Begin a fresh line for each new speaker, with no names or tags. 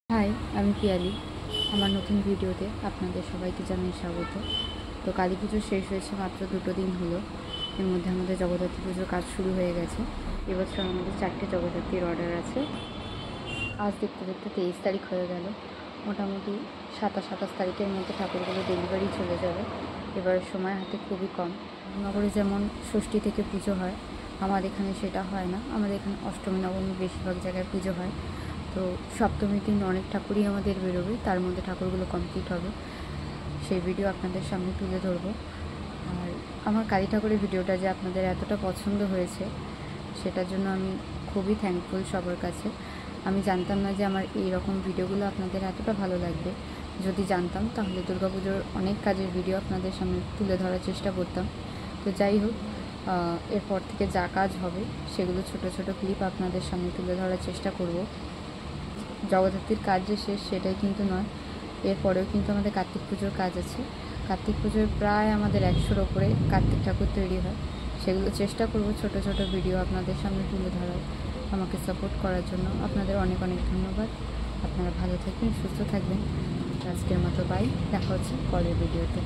High, আমি পিয়ালি। আমার নতুন ভিডিওতে আপনাদের সবাইকে জানাই স্বাগত। তো কালী পুজো শেষ হয়েছে, মাত্র 2 দিন হলো। এর মধ্যে আমাদের জগদ্ধাত্রী পুজোর কাজ শুরু হয়ে গেছে। এবছর আমাদের 4টে জগদ্ধাত্রীর অর্ডার আছে। আজ দেখতে দেখতে 23 তারিখ হয়ে গেল। মোটামুটি 27 তারিখের মধ্যে ঠাকুরগুলো ডেলিভারি চলে যাবে। এবার সময় হাতে খুবই কম। নগরে যেমন ষষ্ঠী থেকে পুজো হয়, আমাদের এখানে সেটা হয় না। আমাদের এখানে অষ্টমী নবমী বেশিরভাগ জায়গায় পুজো হয়। তো সপ্তমীর দিন অনেক ঠাকুরই আমাদের বেরোবে, তার মধ্যে ঠাকুরগুলো কমপ্লিট হবে। সেই ভিডিও আপনাদের সামনে তুলে ধরবো। আর আমার কালী ঠাকুরের ভিডিওটা যে আপনাদের এতটা পছন্দ হয়েছে, সেটার জন্য আমি খুবই থ্যাঙ্কফুল সবার কাছে। আমি জানতাম না যে আমার এই রকম ভিডিওগুলো আপনাদের এতটা ভালো লাগবে। যদি জানতাম তাহলে দুর্গাপুজোর অনেক কাজের ভিডিও আপনাদের সামনে তুলে ধরার চেষ্টা করতাম। তো যাই হোক, এরপর থেকে যা কাজ হবে সেগুলো ছোট ছোট ক্লিপ আপনাদের সামনে তুলে ধরার চেষ্টা করব। জগদ্ধাত্রীর কাজ যে শেষ সেটাই কিন্তু নয়, এরপরেও কিন্তু আমাদের কার্তিক পুজোর কাজ আছে। কার্তিক পুজোর প্রায় আমাদের 100-র ওপরে কার্তিক ঠাকুর তৈরি হয়। সেগুলো চেষ্টা করব ছোট ছোট ভিডিও আপনাদের সামনে তুলে ধরার। আমাকে সাপোর্ট করার জন্য আপনাদের অনেক অনেক ধন্যবাদ। আপনারা ভালো থাকবেন, সুস্থ থাকবেন। আজকের মতো বাই, দেখা হচ্ছে পরের ভিডিওতে।